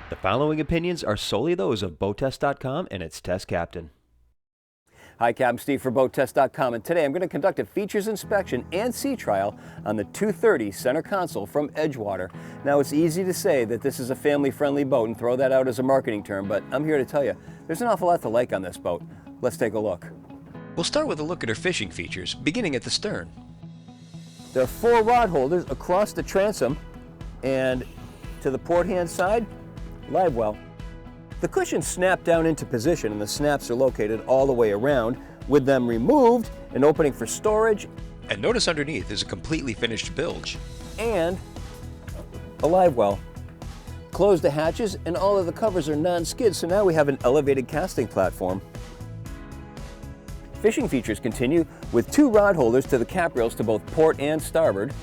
The following opinions are solely those of BoatTEST.com and its test captain. Hi, Captain Steve for BoatTEST.com, and today I'm going to conduct a features inspection and sea trial on the 230 center console from EdgeWater. Now, it's easy to say that this is a family-friendly boat and throw that out as a marketing term, but I'm here to tell you, there's an awful lot to like on this boat. Let's take a look. We'll start with a look at her fishing features, beginning at the stern. There are 4 rod holders across the transom, and to the port hand side, live well. The cushions snap down into position and the snaps are located all the way around, with them removed, an opening for storage. And notice underneath is a completely finished bilge. And a live well. Close the hatches and all of the covers are non-skid, so now we have an elevated casting platform. Fishing features continue with 2 rod holders to the cap rails to both port and starboard,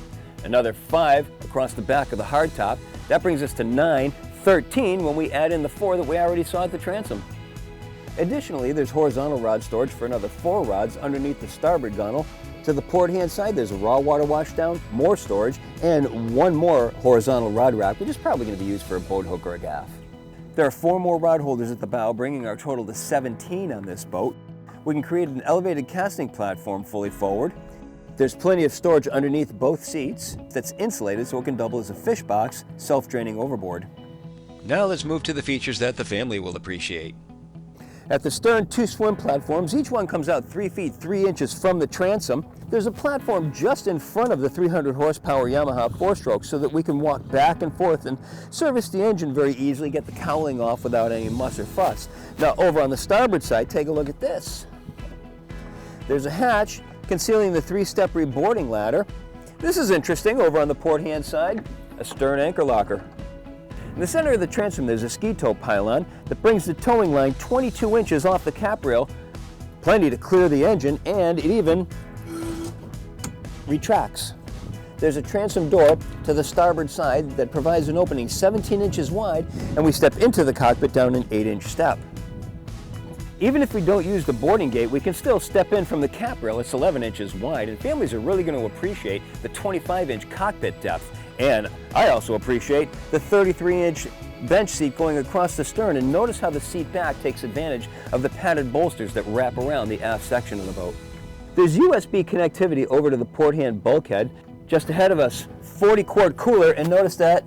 another 5 across the back of the hardtop. That brings us to 9, 13 when we add in the 4 that we already saw at the transom. Additionally, there's horizontal rod storage for another 4 rods underneath the starboard gunnel. To the port hand side, there's a raw water washdown, more storage, and 1 more horizontal rod rack, which is probably going to be used for a boat hook or a gaff. There are 4 more rod holders at the bow, bringing our total to 17 on this boat. We can create an elevated casting platform fully forward. There's plenty of storage underneath both seats that's insulated so it can double as a fish box, self-draining overboard. Now let's move to the features that the family will appreciate. At the stern, 2 swim platforms. Each one comes out 3 feet 3 inches from the transom. There's a platform just in front of the 300 horsepower Yamaha 4-stroke so that we can walk back and forth and service the engine very easily, get the cowling off without any muss or fuss. Now over on the starboard side, take a look at this. There's a hatch concealing the 3-step reboarding ladder. This is interesting. Over on the port hand side, a stern anchor locker. In the center of the transom, there's a ski tow pylon that brings the towing line 22 inches off the cap rail, plenty to clear the engine, and it even retracts. There's a transom door to the starboard side that provides an opening 17 inches wide, and we step into the cockpit down an 8-inch step. Even if we don't use the boarding gate, we can still step in from the cap rail. It's 11 inches wide, and families are really going to appreciate the 25-inch cockpit depth. And I also appreciate the 33-inch bench seat going across the stern, and notice how the seat back takes advantage of the padded bolsters that wrap around the aft section of the boat. There's USB connectivity over to the port hand bulkhead. Just ahead of us, 40-quart cooler, and notice that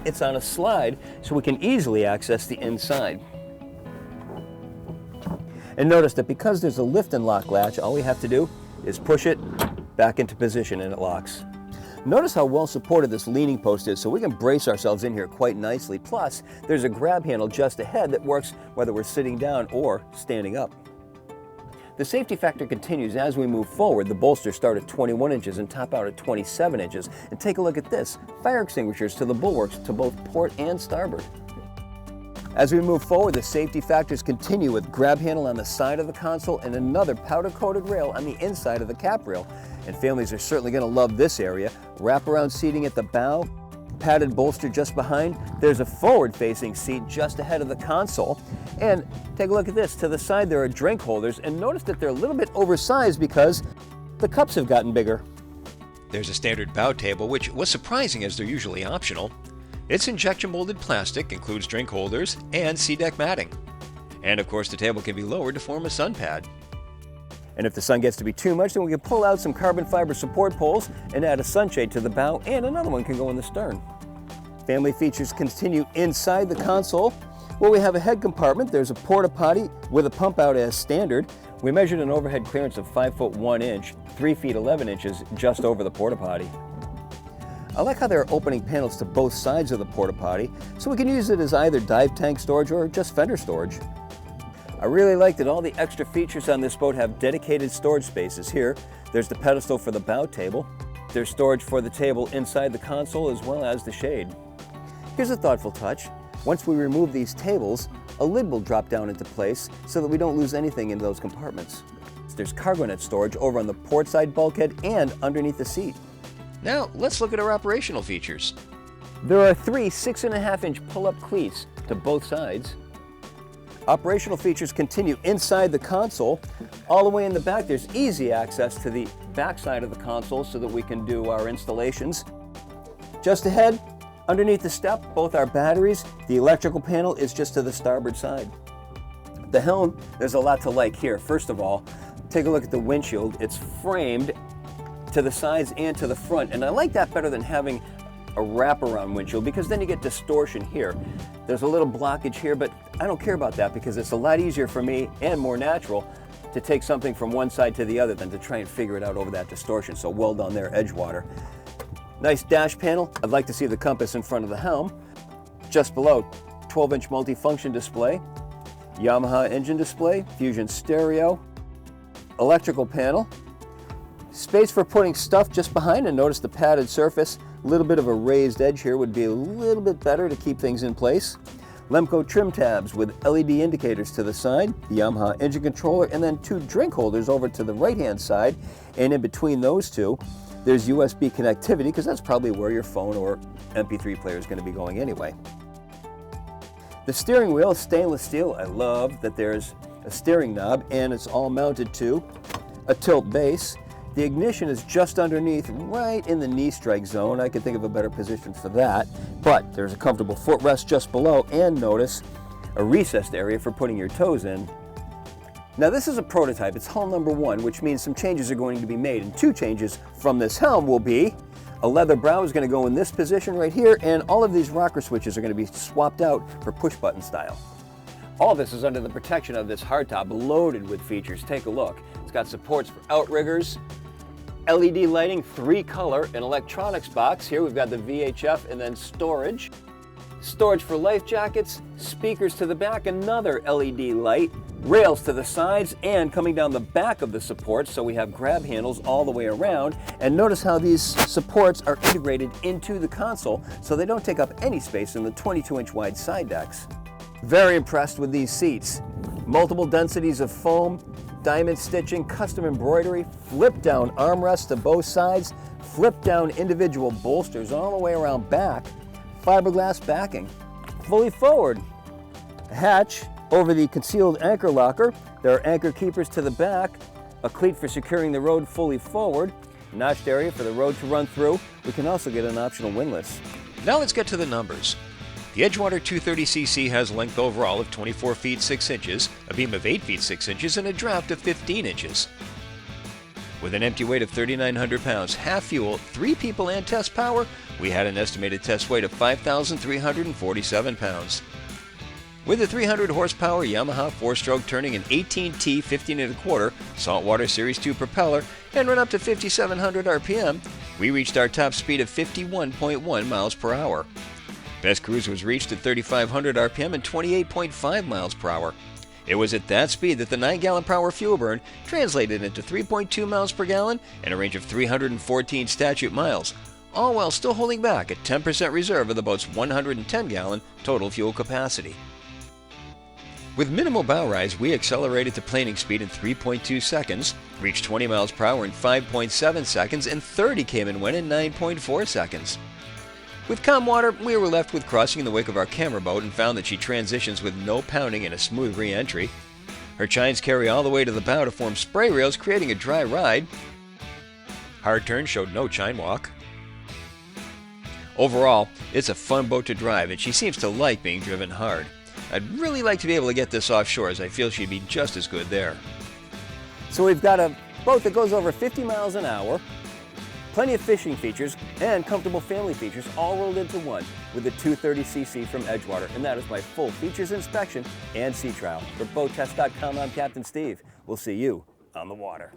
it's on a slide so we can easily access the inside. And notice that because there's a lift and lock latch, all we have to do is push it back into position and it locks. Notice how well supported this leaning post is, so we can brace ourselves in here quite nicely. Plus, there's a grab handle just ahead that works whether we're sitting down or standing up. The safety factor continues as we move forward. The bolsters start at 21 inches and top out at 27 inches. And take a look at this, fire extinguishers to the bulwarks to both port and starboard. As we move forward, the safety factors continue with grab handle on the side of the console and another powder-coated rail on the inside of the cap rail. And families are certainly going to love this area. Wraparound seating at the bow, padded bolster just behind. There's a forward-facing seat just ahead of the console. And take a look at this. To the side there are drink holders, and notice that they're a little bit oversized because the cups have gotten bigger. There's a standard bow table, which was surprising as they're usually optional. It's injection molded plastic, includes drink holders and sea-deck matting. And of course the table can be lowered to form a sun pad. And if the sun gets to be too much, then we can pull out some carbon fiber support poles and add a sunshade to the bow, and another one can go in the stern. Family features continue inside the console, where we have a head compartment. There's a porta potty with a pump out as standard. We measured an overhead clearance of 5 foot 1 inch, 3 feet 11 inches just over the porta potty. I like how there are opening panels to both sides of the porta potty, so we can use it as either dive tank storage or just fender storage. I really like that all the extra features on this boat have dedicated storage spaces here. There's the pedestal for the bow table. There's storage for the table inside the console as well as the shade. Here's a thoughtful touch. Once we remove these tables, a lid will drop down into place so that we don't lose anything in those compartments. There's cargo net storage over on the port side bulkhead and underneath the seat. Now let's look at our operational features. There are 3 6.5-inch pull-up cleats to both sides. Operational features continue inside the console. All the way in the back, there's easy access to the back side of the console so that we can do our installations. Just ahead, Underneath the step, both our batteries. The electrical panel is just to the starboard side. The helm, there's a lot to like here. First of all, take a look at the windshield. It's framed to the sides and to the front, and I like that better than having a wraparound windshield because then you get distortion here. There's a little blockage here, but I don't care about that because it's a lot easier for me and more natural to take something from one side to the other than to try and figure it out over that distortion. So well done there, EdgeWater. Nice dash panel. I'd like to see the compass in front of the helm. Just below, 12-inch multifunction display, Yamaha engine display, Fusion stereo, electrical panel, space for putting stuff just behind, and notice the padded surface. A little bit of a raised edge here would be a little bit better to keep things in place. Lemco trim tabs with LED indicators to the side, the Yamaha engine controller, and then 2 drink holders over to the right-hand side. And in between those two, there's USB connectivity because that's probably where your phone or MP3 player is going to be going anyway. The steering wheel is stainless steel. I love that there's a steering knob and it's all mounted to a tilt base. The ignition is just underneath, right in the knee strike zone. I could think of a better position for that, but there's a comfortable footrest just below, and notice a recessed area for putting your toes in. Now this is a prototype, it's hull number 1, which means some changes are going to be made, and 2 changes from this helm will be a leather brow is going to go in this position right here, and all of these rocker switches are going to be swapped out for push button style. All this is under the protection of this hardtop loaded with features. Take a look. It's got supports for outriggers, LED lighting, 3-color, an electronics box. Here we've got the VHF and then storage. Storage for life jackets, speakers to the back, another LED light, rails to the sides, and coming down the back of the supports, so we have grab handles all the way around. And notice how these supports are integrated into the console so they don't take up any space in the 22-inch wide side decks. Very impressed with these seats. Multiple densities of foam, diamond stitching, custom embroidery, flip down armrests to both sides, flip down individual bolsters all the way around back, fiberglass backing, fully forward. A hatch over the concealed anchor locker. There are anchor keepers to the back, a cleat for securing the rode fully forward, notched area for the rode to run through. We can also get an optional windlass. Now let's get to the numbers. The EdgeWater 230cc has length overall of 24 feet 6 inches, a beam of 8 feet 6 inches, and a draft of 15 inches. With an empty weight of 3,900 pounds, half fuel, 3 people, and test power, we had an estimated test weight of 5,347 pounds. With a 300 horsepower Yamaha 4-stroke turning an 18T 15 1/4 saltwater Series 2 propeller and run up to 5,700 RPM, we reached our top speed of 51.1 miles per hour. Best cruise was reached at 3,500 RPM and 28.5 miles per hour. It was at that speed that the 9-gallon-per-hour fuel burn translated into 3.2 miles per gallon and a range of 314 statute miles, all while still holding back a 10% reserve of the boat's 110-gallon total fuel capacity. With minimal bow rise, we accelerated to planing speed in 3.2 seconds, reached 20 miles per hour in 5.7 seconds, and 30 came and went in 9.4 seconds. With calm water, we were left with crossing in the wake of our camera boat and found that she transitions with no pounding and a smooth re-entry. Her chines carry all the way to the bow to form spray rails, creating a dry ride. Hard turns showed no chine walk. Overall, it's a fun boat to drive, and she seems to like being driven hard. I'd really like to be able to get this offshore, as I feel she'd be just as good there. So we've got a boat that goes over 50 miles an hour, plenty of fishing features, and comfortable family features all rolled into one with the 230cc from EdgeWater. And that is my full features inspection and sea trial. For BoatTEST.com, I'm Captain Steve. We'll see you on the water.